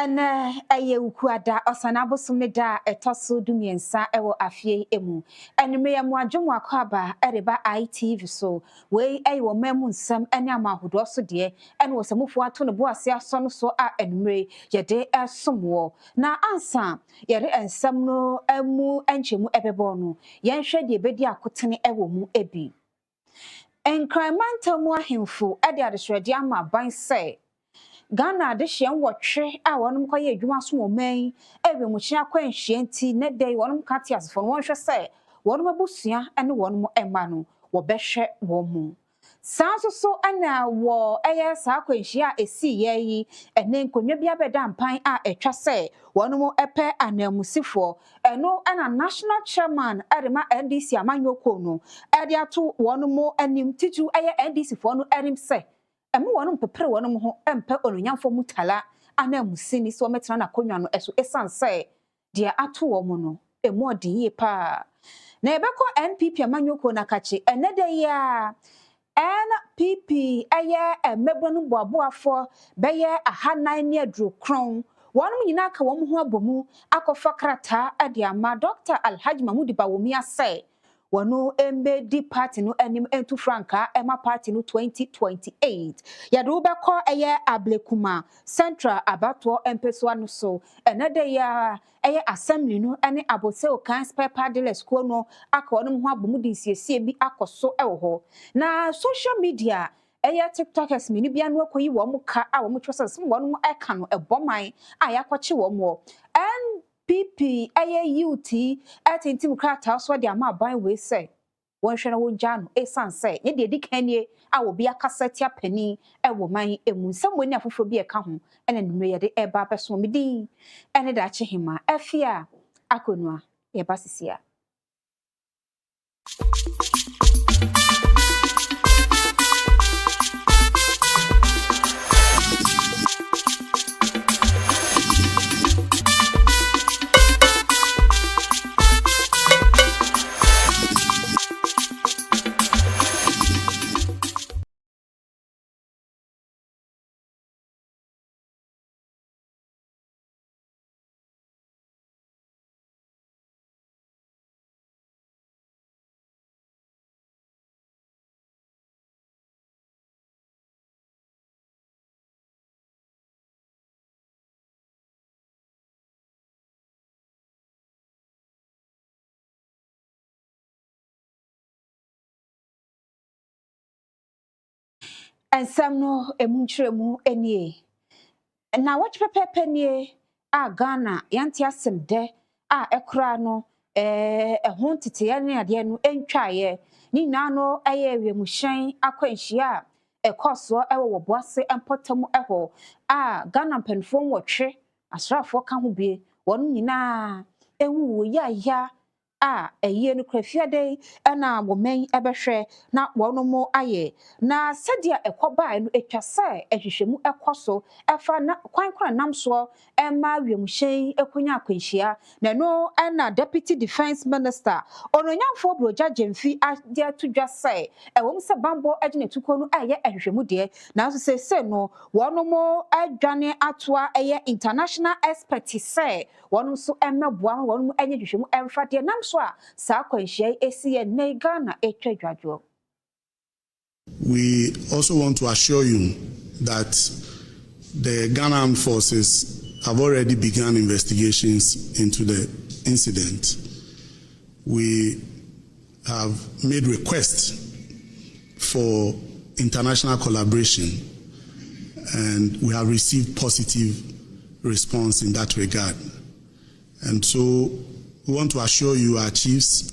Ene eye ukuada osanabosum da etoso dumiensa ewo afie emu enme ya mu adwomu akwaba ereba ITV so we ewo mamu nsam ene amahodo so de ene wo samufo ato ne boase aso no so a enmre yede esomwo na ansa yere ensam no emu enchemu ebebo no yenhwe de bedi akotene ewo mu ebi enkranmantamu ahemfo ade adesrede ama ban se Ghana de hye nwotwe a wonum koye adwuma so oman ewe mu hye akwanhye nti ne dey wonum kate asefo no wonhwe se wonum abusua ene wonum ema no wo behwe wo mu sanso ana wo eye sa akwanhye a esi ye yi ene nkonwa bia beda mpan a etwa se wonum epe anamusifo eno ana national chairman arema NDC amanyoko no ade ato wonum anim titu eye NDC fo no erim se emu wonum pepere wonum ho empe ononyamfo mutala ana musini so metena na konwa no eso esanse de ato wo mu no emu odi ye pa na ebeko NPP amanyoko na kache enede ya NPP eye emebonu boaboafo beye ahanan ne adrokron wonum nyina ka wo mu ho abomu akofa krata ade ama Dr. Alhaji Mahmoud Bawomi ase wonu embedi party no anim entu franka ema party no 2028 yade wo bekọ eye ablekuma central abato empeso anu so enede ya eye assembly no ene abose okan spare dealers ko no aka wonu ho abomu di siesie bi akoso ewo na social media eye tiktokers mini bia no akoyi wo mu ka a wo mu twese wonu eka no eboman a yakwache wo mu PP aye UT atintim krata so de ama ban we say won hwe na wo gya no esan say ye de dikanie a wo bia kaseti apani e wo man emu samoni afofo bi e ka ho ene nnume ye de eba beso medi ene da che hima afia akonua ye basisia ensam no emunchiremu enie na watch pepepe nie a Ghana yanti asem de a ekra no ho tete ye ne ade no entwaye ni na no eye wiemhyen akwanhia ekoso ewo boase empotamu eho a Ghana mpanfo nwotwe asrafo ka ho bie won nyina ewu ya a eye no krafiade na women ebehwe na wonomo aye na sedia ekoba no etwase ehwehwemu ekoso efa na kwankora namso ema wiemhyen ekonya akwanhia na no na deputy defense minister ononyamfo broja jemfi ade atudwa se ewom se bambo agine tuko no aye ehwehwemu de na so se no wonomo adwane atoa eye international expertise se wonom so emeboa wonom anye hwehwemu emfa de nam We also want to assure you that the Ghana Armed Forces have already begun investigations into the incident. We have made requests for international collaboration, and we have received positive response in that regard. And so we want to assure you, our chiefs,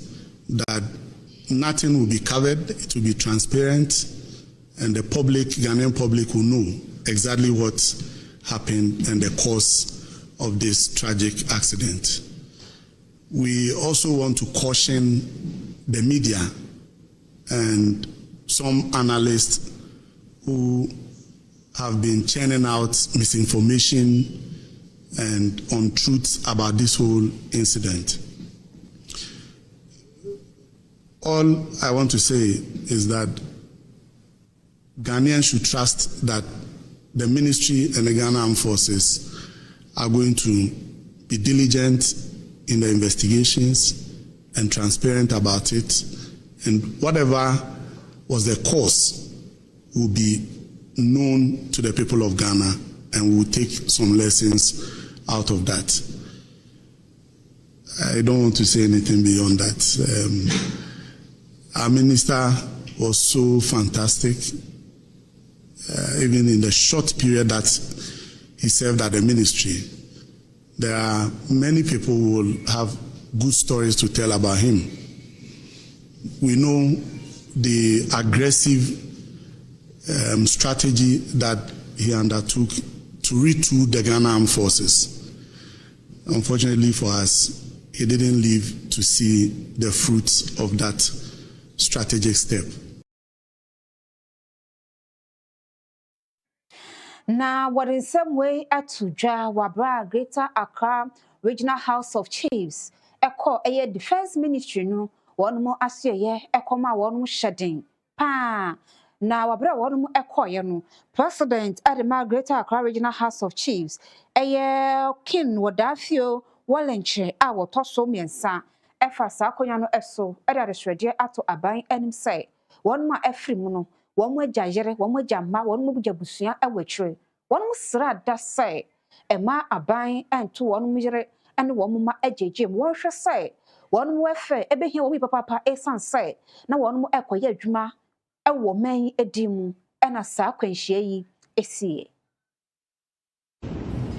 that nothing will be covered, it will be transparent, and the public, Ghanaian public, will know exactly what happened and the cause of this tragic accident. We also want to caution the media and some analysts who have been churning out misinformation and untruths about this whole incident. All I want to say is that Ghanaians should trust that the ministry and the Ghana Armed Forces are going to be diligent in the investigations and transparent about it, and whatever was the cause will be known to the people of Ghana, and we will take some lessons out of that. I don't want to say anything beyond that. Our minister was so fantastic, even in the short period that he served at the ministry. There are many people who will have good stories to tell about him. We know the aggressive strategy that he undertook to retool the Ghana Armed Forces. Unfortunately for us, he didn't live to see the fruits of that strategic step. Now, what in some way at Tuja, Wabra, Greater Accra Regional House of Chiefs, Echo a Defense Ministry, no, one more as ye, Echo ma one more shedding. Pa! Now, Wabra, one more Echo, no, President at the Greater Accra Regional House of Chiefs, a kin Wadafio, Wallenche, our Tosso Miensa, Efa Sakoyano Esso, Edda Shredia Ato Abai, and say, one more Efrimuno. One way jajere, one way jamma, one more jabusia, a witchery. One sra that say, a ma a buying and two one measure, and one more a jim, one shall say. One more fair, a be here with papa, a son say. No one more echo ye juma, a woman a dimu, and a sack when she a see.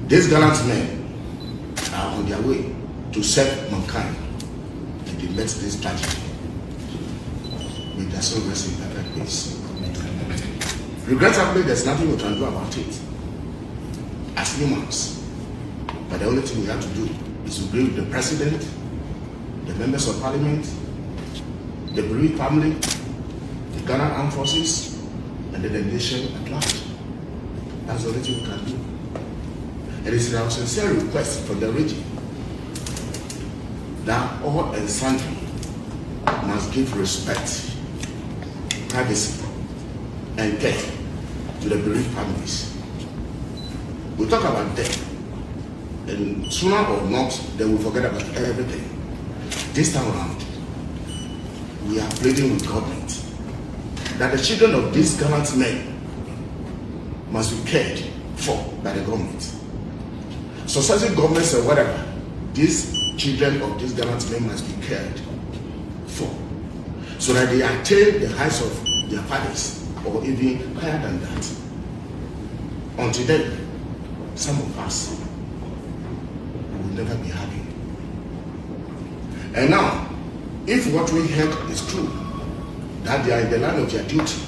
These gallant men are on their way to serve mankind, and they met this tragedy. May their soul rest in perfect peace. Regrettably, there's nothing we can do about it as humans. But the only thing we have to do is to bring the president, the members of parliament, the bereaved family, the Ghana Armed Forces, and the nation at large. That's the only thing we can do. It is our sincere request from the region that all and sundry must give respect, privacy, and care to the bereaved families. We talk about death, and sooner or not, they will forget about everything. This time around, we are pleading with government that the children of these gallant men must be cared for by the government. Successive governments or whatever, these children of these gallant men must be cared for, so that they attain the heights of their fathers, or even higher than that. Until then, some of us will never be happy. And now, if what we heard is true, that they are in the line of their duty,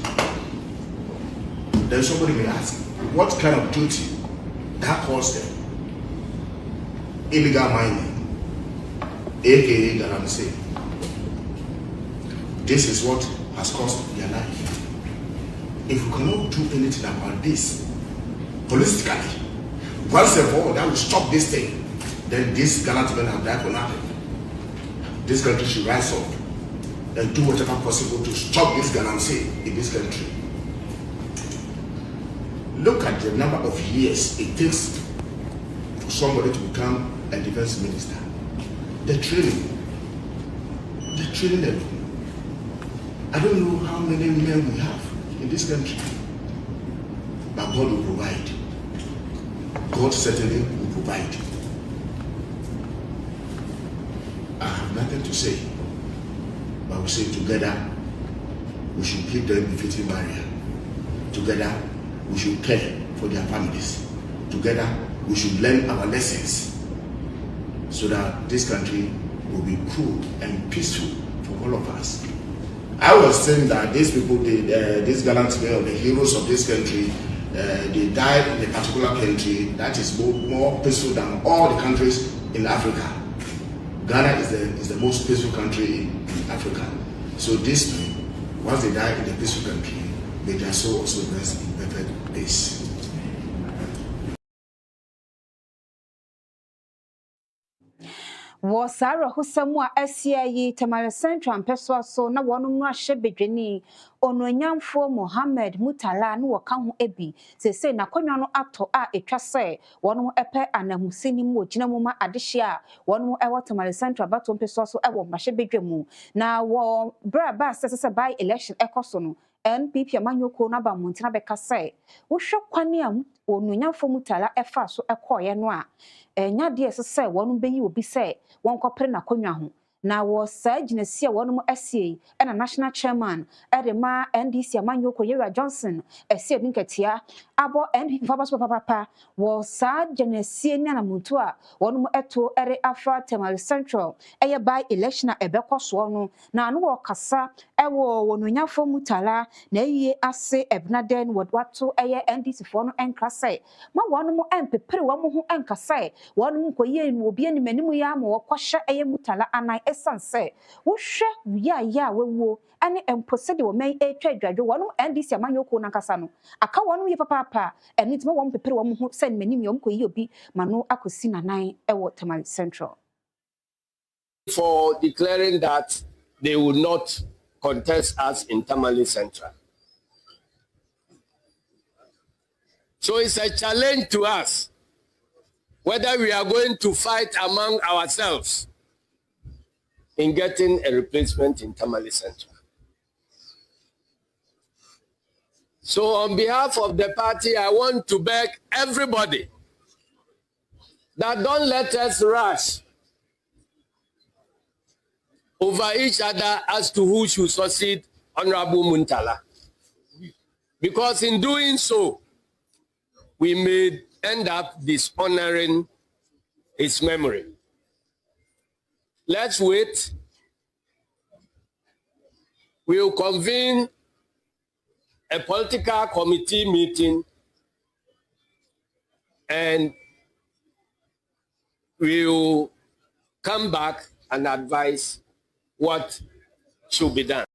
then somebody may ask, what kind of duty that caused them? Illegal mining, aka Galamsey. This is what has cost their life. If we cannot do anything about this holistically, once and for all, that will stop this thing, then this gallant men have died for nothing. This country should rise up and do whatever possible to stop this galamsey in this country. Look at the number of years it takes for somebody to become a defense minister. The training alone. I don't know how many men we have in this country, but God will provide. God certainly will provide. I have nothing to say, but we say together we should keep them befitting barrier. Together we should care for their families. Together we should learn our lessons, so that this country will be cool and peaceful for all of us. I was saying that these people, these gallant men, the heroes of this country, they died in a particular country that is more peaceful than all the countries in Africa. Ghana is the most peaceful country in Africa. So these men, once they die in the peaceful country, may their soul also rest in perfect peace. Wo Sarah Husamu Asia yi Tamale Central Peswa so na wonu mu ahye bedweni ononyamfo Mohammed Mutala no waka ho ebi sese na konwa no ato a etwa se wonu epe anamusini mu ogina mu ma adehye a wonu ewo Tamale Central bato Peswa so ewo mahye bedwemu na wo bra ba sese by election ekoso no NPP amanyoko na ba montina beka se wo hwe kwane a ononyamfo Mutala efa so ekoye no a enya de sese wonu beyi obi se won kopre na konwa ho na wo sa ginesi a wonu asie na national chairman edema NDC amanyoko Yera Johnson asie ninketia abo NPP fabaso papa wo sa ginesi ni na muntu a wonu eto ere afra Tamale Central eye by election ebekoso no na no wo kasa ewo wononyafo Mutala na yiye ase ebnaden wodwato eye NDC fo no enkrase ma wonu empepere wo ho enkase wonu koye ni obi ani manimu ya ma wokwahye eye Mutala anan esanse wo hwe ya wewo ane emposede wo men etwa adwadwo wonu NDC amanyoko na kasa no aka wonu ye papa enitima wo mpepere wo ho sen manimu yo koye obi mano akosi nanan ewo Tamale Central for declaring that they will not contest us in Tamale Central. So it's a challenge to us whether we are going to fight among ourselves in getting a replacement in Tamale Central. So on behalf of the party, I want to beg everybody that don't let us rush over each other as to who should succeed Honorable Mutala. Because in doing so, we may end up dishonoring his memory. Let's wait. We will convene a political committee meeting and we will come back and advise what should be done.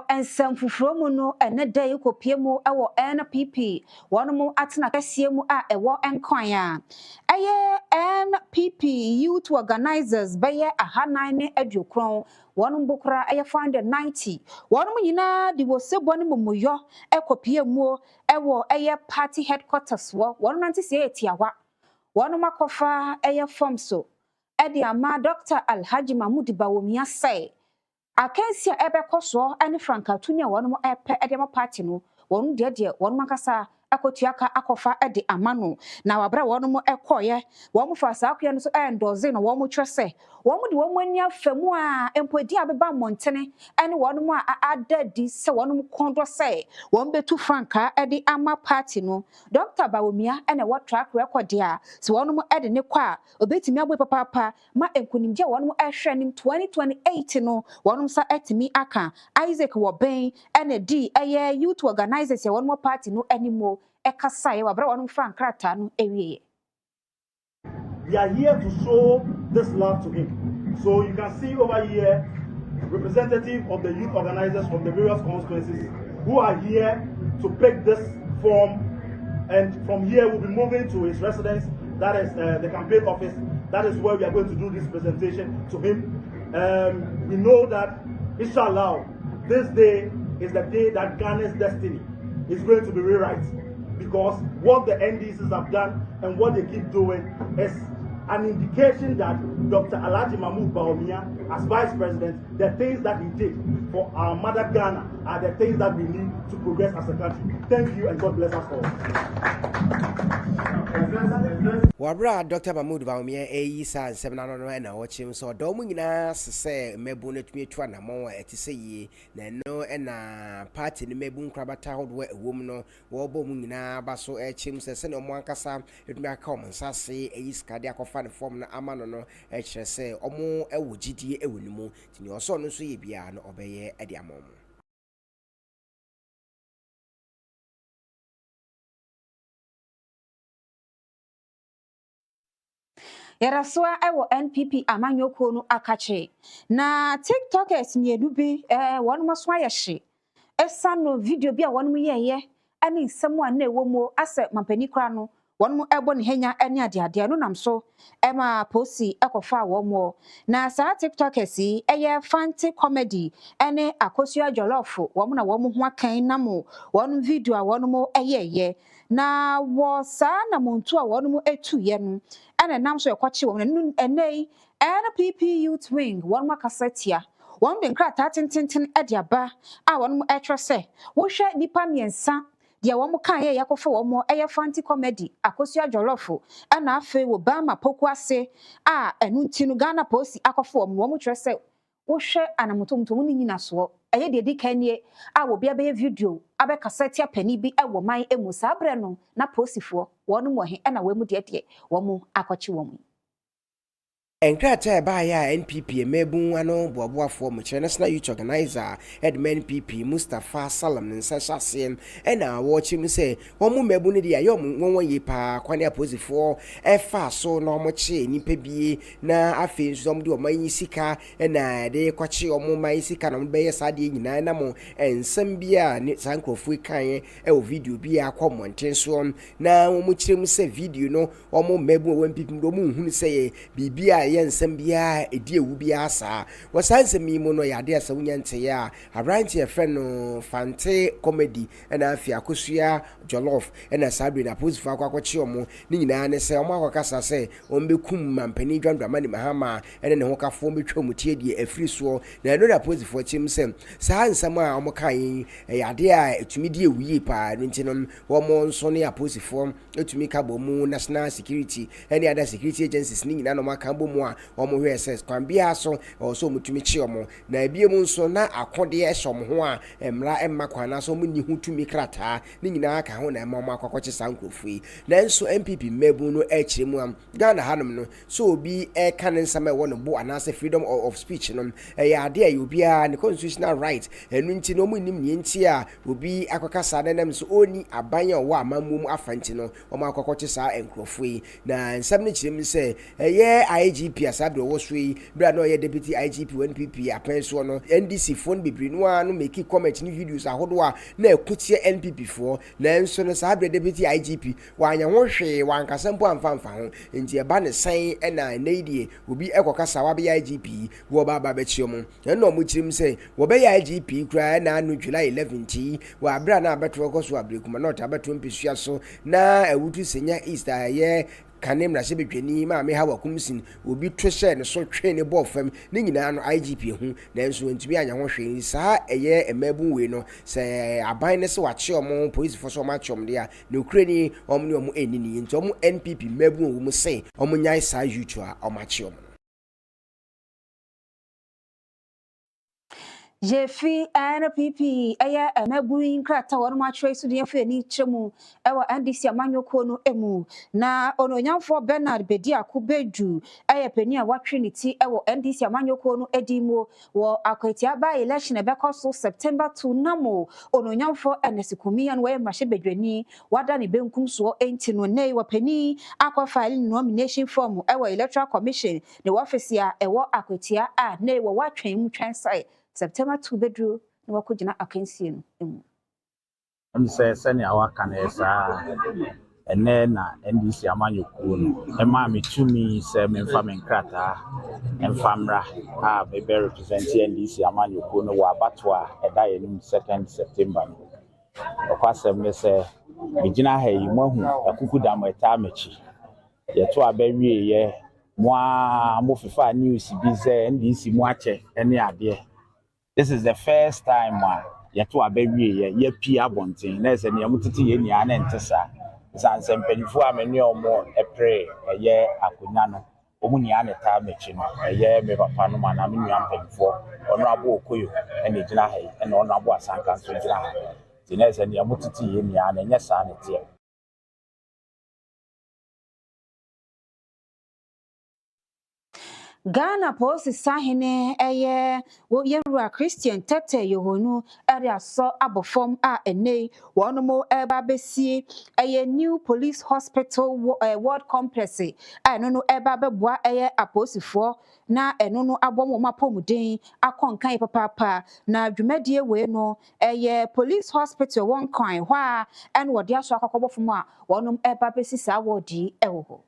ensem fufuro mu no ene da yekopie mu ewo NPP wonu mu atena kasie mu a ewo enkwan a eye NPP youth organizers baye ahanan ne adwokron wonu bukura eye 490 wonu mu nyina di wo sebo ne momoyo ekopie mu ewo eye party headquarters wonu nanti se etiawa wonu makofa eye form so edi ama Dr. Alhaji Mahmoud Bawumia say akensi a ebekoso ane franka tunia wonu mo epe edema party no wonu de wonu makasa akotuaka akofa ede amano na wabra wonu mo ekoye wonu fa sa akoye no so endoze no wonu twese wonu de wonu ania famu a empodi abeba montene ane wonu mo adadi se wonu mo kondo se wonu betu franka ede ama party no Dr. Bawumia ene what track record dia se wonu mo ede ne kwa obetimi abo papa ma enkunimje wonu mo ehwe nim 2028 no wonu sa etimi aka Isaac Woben ene di eye youth organizers ya wonu mo party no animo ekasa ye wabra wonu frankrata no ewie. We are here to show this love to him. So you can see over here representative of the youth organizers from the various constituencies who are here to pick this form, and from here we'll be moving to his residence, that is the campaign office. That is where we are going to do this presentation to him. We know that inshallah this day is the day that Ghana's destiny is going to be rewritten, because what the NDCs have done and what they keep doing is an indication that Dr. Alhaji Mahmoud Bawumia, as Vice President, the things that he did for our mother Ghana are the things that we need to progress as a country. Thank you and God bless us all. Wabra Dr. Mahmoud Bawumia Isa 7 na watching so do mu nyina se mebu na tumi atwa na mo etise yi na no na party ni mebu nkrabata hodo ewom no wo bo mu nyina ba so echim se na mo ankasa etumi aka o nsase eyiska de akofa ne form na amano no echire se omo ewo gidie ewonimu tini oso no so ye bia no obeye ede amom. Yaraswa ewo NPP amanyoko no akache na TikTokers mienu bi wonu maso ayehye esa no video bi a wonu yeye ani nsemu a na ewo mu ase mampani kra no wɔn mo ɛbɔ ne henya ɛne ade no nam so ɛma posi ɛkɔfa wɔn mo na saa tiktokers yi ɛyɛ fancy comedy ɛne akosua jollof wɔn na wɔn ho akan nam wɔn video a wɔn mo ɛyɛyɛ na wɔ saa na montu a wɔn mo etu yɛ no ɛna nam so ɛkɔkye wɔn ɛnɛ NPP Youth Wing wɔn mo akasa tia wɔn de nkrataa tententen ɛde aba a wɔn mo ɛtwerɛ sɛ wohwɛ nipa mmiɛnsa deɛ wɔn kan yɛ yakɔfo wɔn ɛyɛ fancy comedy akosua jollof ɛna afei wɔ bama poku ase a ɛnu nti no Ghana posi akɔfo wɔn kyerɛ sɛ wohwɛ anamotomtom ne nyina soɔ ɛyɛ deɛ di kan nie a obi abɛyɛ video abɛkasa tia pani bi ɛwɔ man emu saa brɛ no na posifoɔ wɔn mo he ɛna wɔn mu deɛ wɔn akɔkye wɔn Enkrata ya NPP emebun ano boaboafo mo kire National Youth Organizer Edman NPP Mustafa Salam nsasasem ena wo chim se omo mebun ne dia yom won yi pa kwane aposifo efa so na omo che nipa bie na afi nso omo de omo yin sika ena de kwache omo man sika na omo be yesa de nyina na mo ensam bia ne sankrofo kan e wo video bia akomonten so na omo chire mu se video no omo mebun wo NPP do mu hunu se bibia yensem bia edi ewu bia saa wasanse mi mu no yade asa wunyante ya abranti e friend no fante comedy na afi akosua jollof na sabre na posifa akwakoche omo ni nyina ne se omo akokasa se ombekum mampani dwandwama ni mahama ne ho kafo betwa mutie die afiri so na no da posifo chim se saa nsam a omo kan yade a etumi die ewu yi pa nti no omo nso ne aposifo etumi ka bomu national security any other security agencies ni nyina no maka bomu a omo hwe ses kwambia so so mutumi chi omo na ebie mu nso na akode e hom ho a emra emma kwana so mu ni hutumi krata ni nyina aka ho na emma omo akwakoche sankrofui na nso MPP mebu no e kire mu am Ghana hanom no so obi e kan nsama e wono bo anase freedom of speech no e ya ade ayi obi a ne constitutional right enu nti no mu nim ne nti a obi akokasa na nam so oni abanya wo amammu afanti no omo akwakoche sa enkrofui na nsam ne kire mu se eye IGP asabe wo sui bra no ye deputy IGP NPP apenso no NDC phone bibiri no anu make comment ni videos ahodo a na ekutie NPP fo na nso no sabe deputy IGP wanya ho hwe wankasa mpo amfamfa ho nti e ba ne san na neidie obi ekokasa wa be IGP wo ba ba bechio mu na mo chirim se wo be IGP kura na anu July 11 wa bra na abeto koso abrekuma na otabeto mpesua so na ewutu senya East aye kanem na sebe dwani ma me hawa kumsin obi twehye ne so twe ne ball fam ne nyina no IGP hu na nso ntumi anya ho hwe saa eye emabun we no se aban ne se wache omo police force omo achom de a ne Ukraine omo ne omo enini nti omo NPP mabun wo mu se omo nyai saa youth a omo ache omo Jefi NPP aya emabun krata won ma twerɛ so de afa ni kyemu ewa NDC amanyoko no emu na ononyamfo Bernard Bedi Akubedu aya pani a watwe ne ti ewa NDC amanyoko no edimo wo akwatia ba election ebekoso September 2 namo ononyamfo enesikumi an we mahye bedwani wada ne benkum so enti no nei wa pani akwa file nomination form ewa electoral commission ne office a ewa akwatia a nei wo watwen mu twensai September 2 bedru na wakujina akansie no emu say na waka na esa ene na NDC amanyoko no ema metumi se memfa menkrata emfamra a be represent NDC amanyoko no wa bato a eda yenim 2nd September no okwasem ne se megina ha yi mahu akuku da meta mechi yeto abawie ye mo fifa news bi ze NDC mo ache ene ade. This is the first time yeto abawie ye pi abonten na se ne yamutiti ye nia na ntesa sanse mpanifo amene omo epre ye akonya no omu nia na ta mechi no ye me papa no ma na me nua mpanifo ono abo okoyo ene gina ha ene ono abo asanka so gina ha ti na se ne yamutiti ye nia na nya sa na tie. Ghana Post Sahine eye wo yewura Christian Tete Yohonu area so abofom a ene wonomo eba besie eye new police hospital ward complex eno no eba beboa eye aposifo na eno no abomo mapomuden akonkan papa na dwumadie we no eye police hospital won kan hwa en wode aso akokobofom a wonom eba besi sa wodi ewo.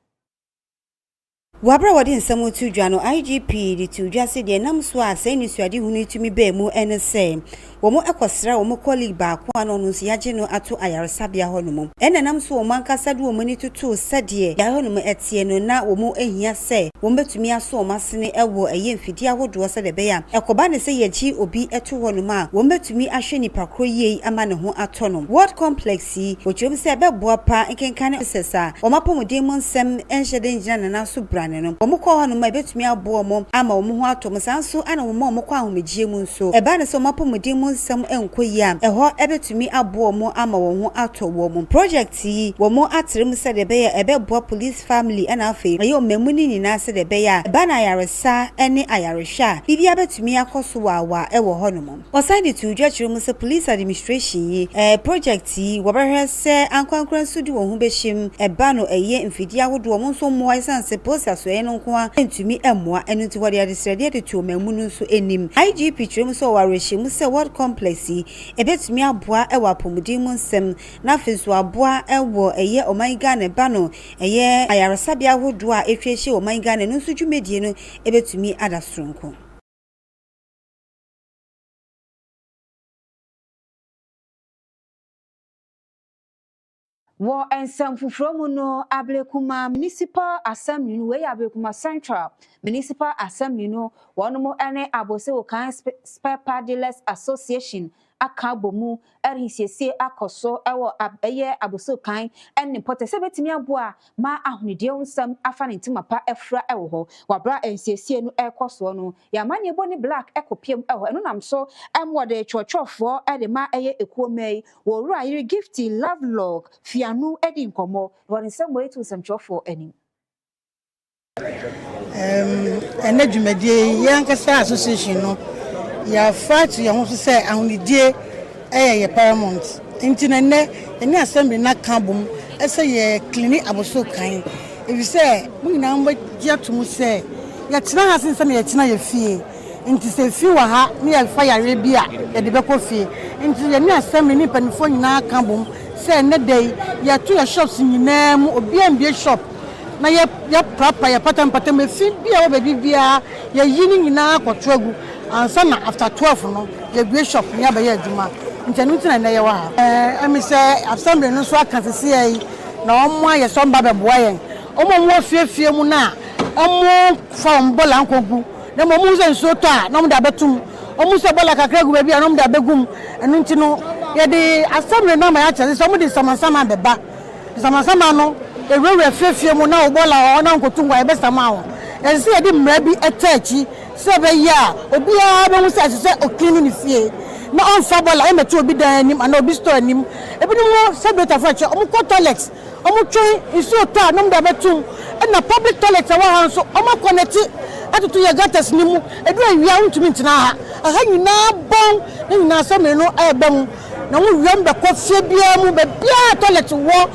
Wabra wadi nsɛm tu dwa no IGP di tu dwa se de nam so a sɛ ni suade hunu tumi ba mu ene sɛ wo mo ekosra wo mo colleague ba ko ano no so yagye no ato ayaresabea hɔ no mo ɛna nam so wo man kasa do wo mani tutu sɛdeɛ ya hɔ no mo etie no na wo mo ehia sɛ wo betumi aso wo masene ɛwɔ ɛyɛ mfidi ahodoɔ sɛ de bɛya ɛkɔba ne sɛ yagye obi ɛto hɔ no ma wo betumi ahwɛ nipa kro yie ama ne ho atɔ no ward complex yi wo kyerɛ sɛ bɛboa pa nkenkan sɛsa wo mapɔmuden mo nsɛm ɛnhyɛ de ngyina na so bra no omo ko hanu ma betumi abo mo ama omo ho atom sanso ana omo ko ahomegye mu nso eba ne so mapomuden mu nsam enkoyi a eho ebetumi abo mo ama wo ho ato wo mo project yi wo mo atrem se de be ya ebeboa police family ana afi ayo memuni nyina se de be ya eba na yaresa ene ayaresha bibia betumi akoso wawa ewo hono mo oside to dwa kyerem se police administration yi project yi wo behwe se ankwankran sudi wo ho behim eba no eye mfidi ahodo mo nso mo isanse post so eno kwa entumi emmoa eno nti wode adesrede de to mamu no so enim IGP twem so warehyɛ mu se ward complex ebetumi aboa ewa pomudin mu nsem na feso aboa ewo eye oman Ghana ba no eye ayaresabia hodo a etwehye oman Ghana no so dwumedie no ebetumi adasronko. Wo ensam fufuro mu no Ablekuma Municipal Assembly no we Ablekuma Central Municipal Assembly no wono ene abose wo kan spare part dealers association akabo mu erinsiesie akoso ewo eye abose kan enne potese betimi aboa ma ahunide nsam afa ne ntimapa efra ewo ho wabra ensiesie no ekoso no ya manye boni black ekopiem ewo eno nam so emwode chochofo ede ma eye ekuomei wo ru ayiri gifty love log fianu edi nkomo won nsem we to semchofo enim ene dwumadie yankasa association no ya fight ya ho se ahunidie ye paramount intinene ene assembly na kabum ese ye clinic aboso kan if say mu na mba giatum se ya tena ha sense na ya tena ye fie nti se fi wa ha ne ya fa yare bia ye de beko fie nti ye ne assembly ni panifo nyina kabum se ne dey ya to ya shops nyina mu obi ambie shop na ya proper ya patam fi bia wo baby bia ya yini nyina kwotwagu ansa na after 12 no ya gbe shop ne ya ba ya adwuma ntanu tina na ya wa ami say assembly no so akasese yi na omo aye so mba beboa yen omo mo fiefie mu na omo fam bola nkogu na mo mu ze nso to a na mo da betum omo se bola kakra gu baby na mo da begum enu ntino ya de assembly na ma ya chese so mo de samansama beba samansama no ewewe fiefie mu na obola ona nkotungwa ebe sama wo ense ya de mra bi etachi se be ya obi a be mu se se okini ni fie na on fabola e metu obi dan anim ana obi store anim ebi no celebrate for che omo ko toilet omo twen isu to na mda betum na public toilet wa han so omo connect atutu ya gatas nimu edu awia ntumi ntina ha aha nyina bon nyina so me no ebem na wo wiam be ko fie bia mu be bia toilet wo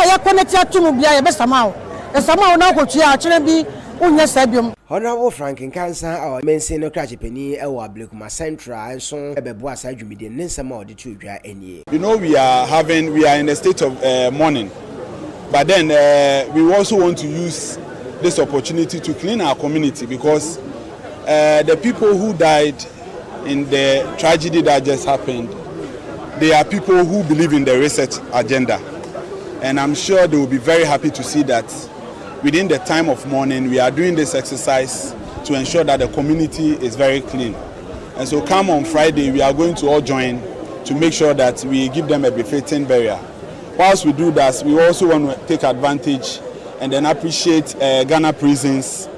ya connect atu bia ye be sama wo na ko tua a kire bi unya sabium. Honorable Franklin Kansa or mention no crash penny or Ablekuma Central and so Ebeboa Sajumidi Ninsama or the two dry any. You know, we are in a state of mourning, but then we also want to use this opportunity to clean our community because the people who died in the tragedy that just happened, they are people who believe in the research agenda, and I'm sure they will be very happy to see that within the time of mourning, we are doing this exercise to ensure that the community is very clean. And so come on Friday, we are going to all join to make sure that we give them a befitting burial. Whilst we do that, we also want to take advantage and then appreciate Ghana Prisons.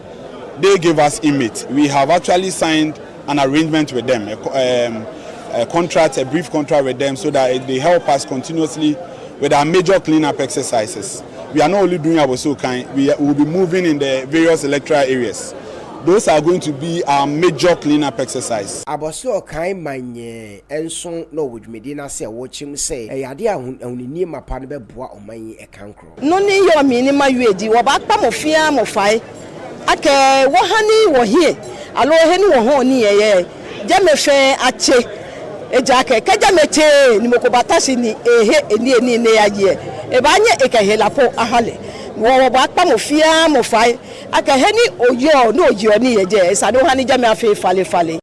They gave us inmate. We have actually signed an arrangement with them, a contract, a brief contract with them so that they help us continuously with our major cleanup exercises. We are not only doing Abosokan, we will be moving in the various electoral areas. those are going to be our major cleanup exercise. Aboso kan manye enso no wodwumedi na se wochim say eyade ahunni mapa no beboa oman yi ekankro no ni yo mi ni ma yuedi wo ba pa mo fia mo fai ake wo hani wo hie alo he ni wo ho ni ye je me fe ache eja ke keja meche ni mokobata si ni ehe eni ne aye e ba nye ekehela po ahale wo ba pa mo fia mo fai ake he ni oyo no oyo ni ye je sa no hani je me afi fale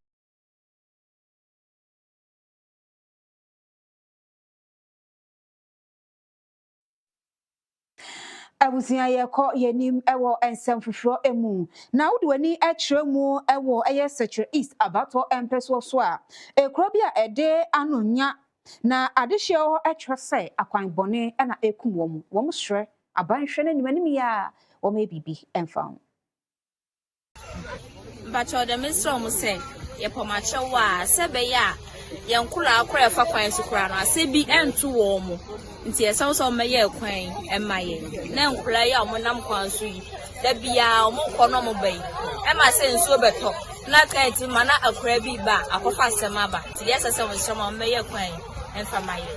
abusia ye ko yenim ewo ensem fufuro emu na wudwani atremu ewo eye secure east abato empeso so a ekro bia ede anonya na adehye ho atwese akwan bone na ekum wom hre abanhwe na nimanim ya wom ebibi emfam bacho de misro mu se ye pomache wa sebe ya yankura akora fa kwan sukura no asebi entu wo mu nti esanso meye kwan emaye na nkura ya mo nam kwan so yi da bia mo kono mo bai ema se nsuo beto na kanti mana akura bi ba akofa sema ba ti yesa se mo sema meye kwan emfa maye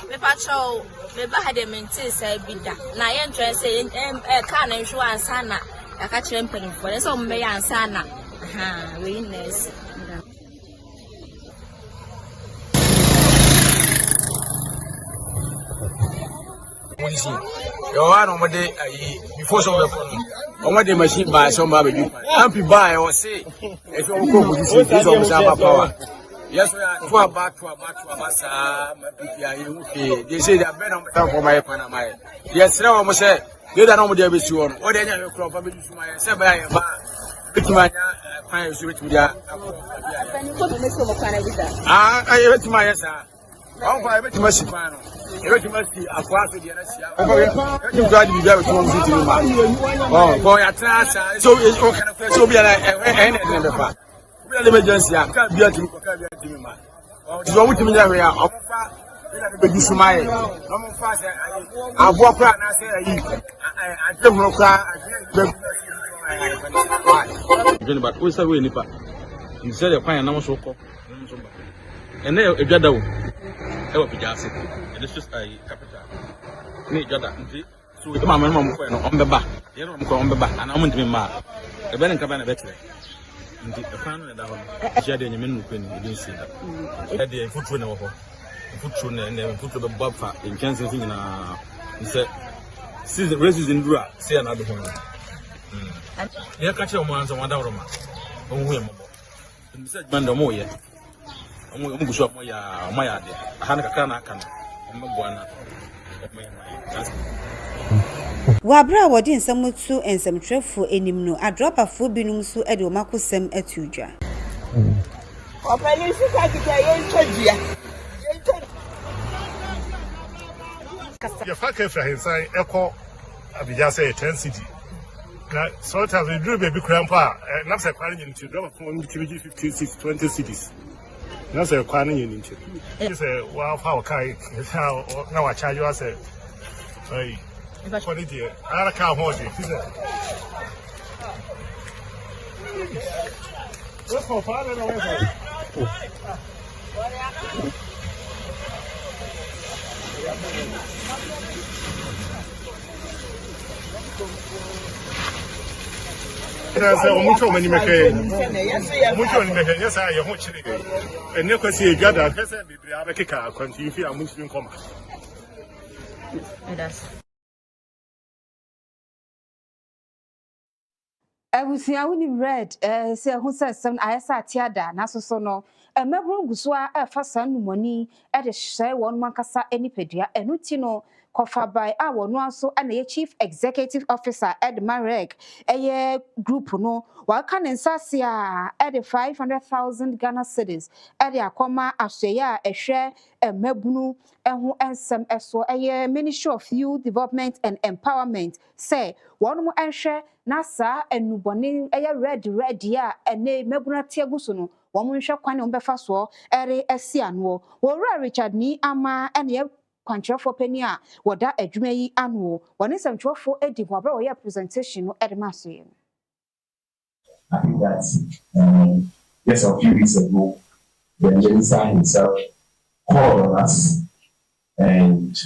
me pacho me ba ha de menti se bi da na ye ntwe se ka na nhwo ansa na aka kire mpanimfo se mo meye ansa na we ness Your one on the before some of the machine by some baby. Ampy buy or say if you go with this power. Yes, we are for back to a massa. They say they are better for my Panama. Yes, now I must say they don't know the issue on or any other crop. My seven my fine switch with that. I went to my answer. Oh, I went to my Sipano. You must be a class of the other. You got to be very close to you, man. Oh, boy, at last, so it's all kind of so be anything in the fact. We are the emergency. I can't be a team, man. So, what do you mean? We are the Sumai. No fast. I walk around and say, I don't know. But what's the way, Nipa? You said you're fine, I'm so cool. And then if you're down. Ewa pijasi. And it's just a capital. Me jada. So the mama mama ko no ombeba. Ye no ko ombeba. Ana mo ntimi ma. E be nka ba na betre. Ndi e fa no na da ho. Jia de nyame no ko ni e din si da. E de futuro na wo ho. Futuro na na futuro be bob fa. In chance so nyina. Nse season races in dura. Say na do ho. Ye ka che o mo anzo wada woro ma. O hu ye mo bo. Nse gbanda mo ye. Mugusho moya de hana kakana akana mbona Wabra wodi nsamutu ensamtrefo enim no adropafo binum so ede o makosem atudwa opani sika kika yentodia ya faka fra hensan eko abija say 10 city na sometimes we do baby crampa na say kwani nyinti drop from 50 20 cities. No, sir, quite in it. Say, wow, how kai, how now I charge you as a quality. I can't hold it. What's my father? Yes, mucho many make mucho many make. Yes, I am much chilly. And you can see a gather. Yes, I make a car. Continue to much in common. abusia woni red se hu se sem ayesa tiada na so no emebru guso a fa san numoni e de hye won mankasa enipadua enu ti no kofa by a wonu aso na ye chief executive officer Edmarek eye group no wa ka nensase a e de 500,000 Ghana cedis e de akoma asoye a ehwe emabunu ehu ensem eso eye Ministry of Youth Development and Empowerment say wonu mo enhwe na sa enubone eye red ya ene mabuna tiaguso no wo mo nhwe kwane wo befa so ere asiano wo Richard ni ama ene kwanchefo pani a woda adwuma yi ano woni semtwofo edi ho abra wo ye presentation no edemaso ye I think that just a few weeks ago, the minister himself called on us and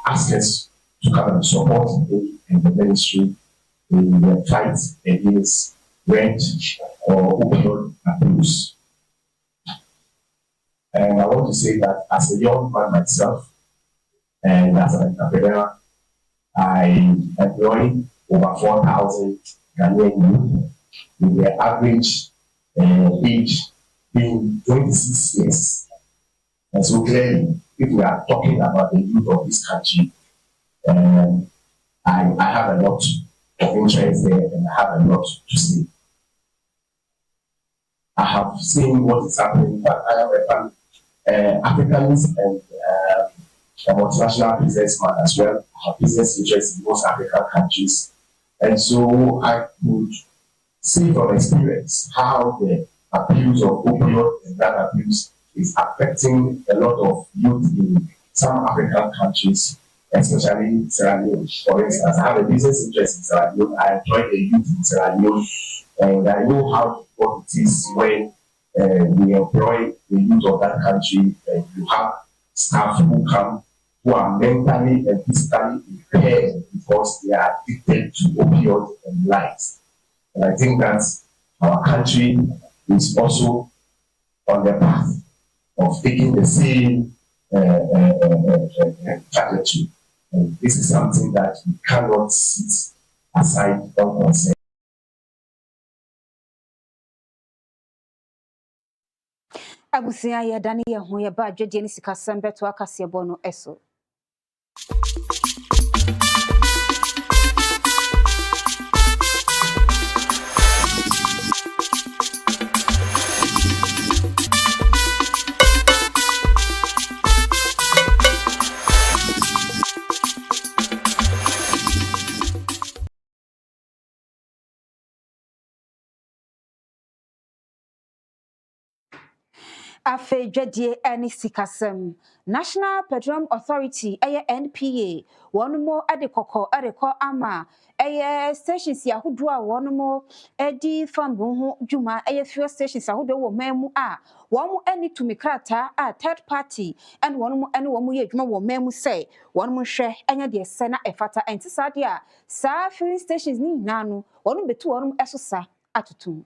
asked us to come and support him in the ministry in the fight against rent or opioid abuse. And I want to say that as a young man myself and as an entrepreneur, I employ over 4,000 Ghanaian youth with their average age being 26 years. And so clearly, if we are talking about the youth of this country, I have a lot of interest there and I have a lot to say. I have seen what is happening, but I have a family. Africans and a multinational businessman as well have business interests in most African countries. And so I could see from experience how the abuse of opioid and drug abuse is affecting a lot of youth in some African countries, especially Sierra Leone. For instance, I have a business interest in Sierra Leone. I employ the youth in Sierra Leone, and I know how difficult it is when we employ the youth of that country, and you have staff who come who are mentally and physically impaired because they are addicted to opioid and lies. And I think that our country is also on the path of taking the same trajectory. And this is something that we cannot sit aside unconcerned. Abusia ya dani ya ho ya ba adwede ni sikasem beto akase bo no eso. Afe dwadie ani sikasem National Petroleum Authority NPA wonumo adekoko adeko ama stations yahudu a wonumo edi fambu ho dwuma fuel stations yahudu wo memu a womu ani tumikrata a third party and wonumo ani womu ye dwuma wo memu say wonumo hwe enya de se na efata entisade a sa filling stations ni nanu wonu betu wonumo esosa atutum.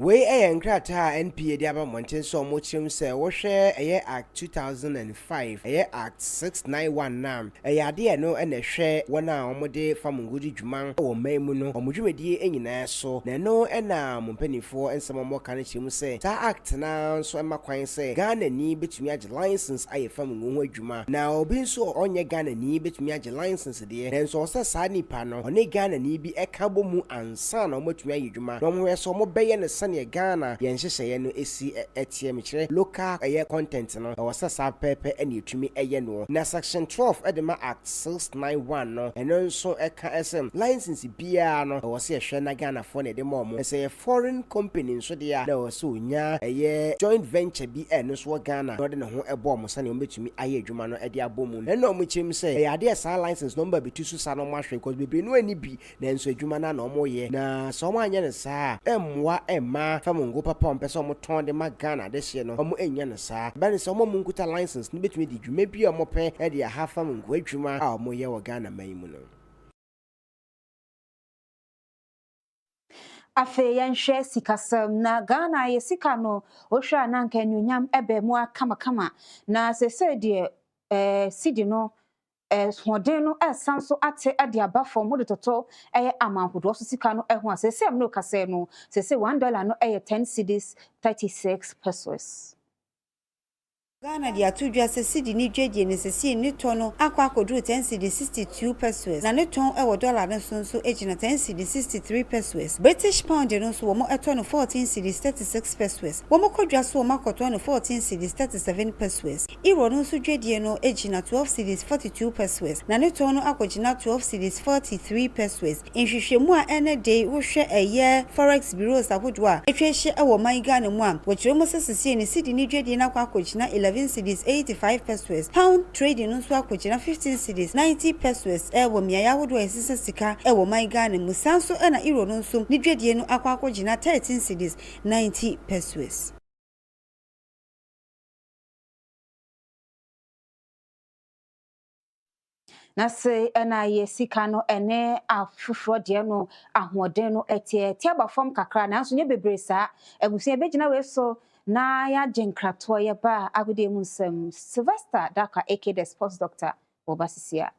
We nkrata NPA de aba monten so mo chim se wo hwe Act 2005 Act 691 nam ade no na hwe wona omode famungudi dwuman wo maimu no omudwumedie enyina so na no na mompanifo ensemo mo kan chim se ta act na so emakwan se Ghana ni betumi age license aye famungu ho adwuma na obi so onye Ghana ni betumi age license de na so se sa nipa no one Ghana ni bi ekabo mu ansa na omotumi aye dwuma no mo so mo beye ne ne Ghana yenhyehyeye no esi etie mekire local content no wasasa pepe ene etumi no na section 12 edema act 691 no eno so eka SM license bia no wase ehwe na Ghana for ne de momo say foreign company so de na wase onya joint venture bi eno so Ghana no de ne ho ebo mo sane ometumi aye adwuma no ede abomu eno omuchim say ade sa license number bi tusu sa no mahwe because bebre no ani bi na enso adwuma na omo ye na so mo anya ne sa emwa emma famungo papa ompeso mo ton de Ghana de hye no omo enya ne sa ba ne so mo munkuta license no betumi di dwuma bi omo pe e de ha famungo adwuma a omo ye wo Ghana mayimu no. Afe yenhwe sikasem na Ghana ye sika no ohwa na nka nyunyam ebe mu akama na sese de sidi no hoden no esanso ate ade aba fom mo de toto amanhodo so sika no ho asese am no kase no sese $1 no 10 cedis 36 pesos. Ghana dia to dwa se cedi ni dwedie ne sesi ni tono akwa akodru 10 cedi 62 pesos na ne ton $1 ne so ejina 10 cedi 63 pesos. British pound no so wo mo etono 14 cedi 36 pesos. Wo mo kodwa so wo makoto no 14 cedi 37 pesos. Euro no so dwedie no ejina 12 cedi 42 pesos na ne ton no akogina 12 cedi 43 pesos. Nhwehwemu a ene day wo hwe forex bureaus akodo a etwehye e wo man Ghana mu a wo kire mo sesesi ni cedi ni dwedie na akwa akogina 11 cedis 85 pesos. Pound trading nso akogina 15 cedis 90 pesos. Ewo miaya wodo esese sika ewo my Ghana mu sanso na euro nso ni dwadie no akogina 13 cedis 90 pesos. na se na ye sika no ene afufro de no ahoden no etie aba fam kakra na so nye bebre saa ebusia begina we so na ya jenkrato ye ba agode mu nsem Sylvester Daka aka the sports doctor obasisia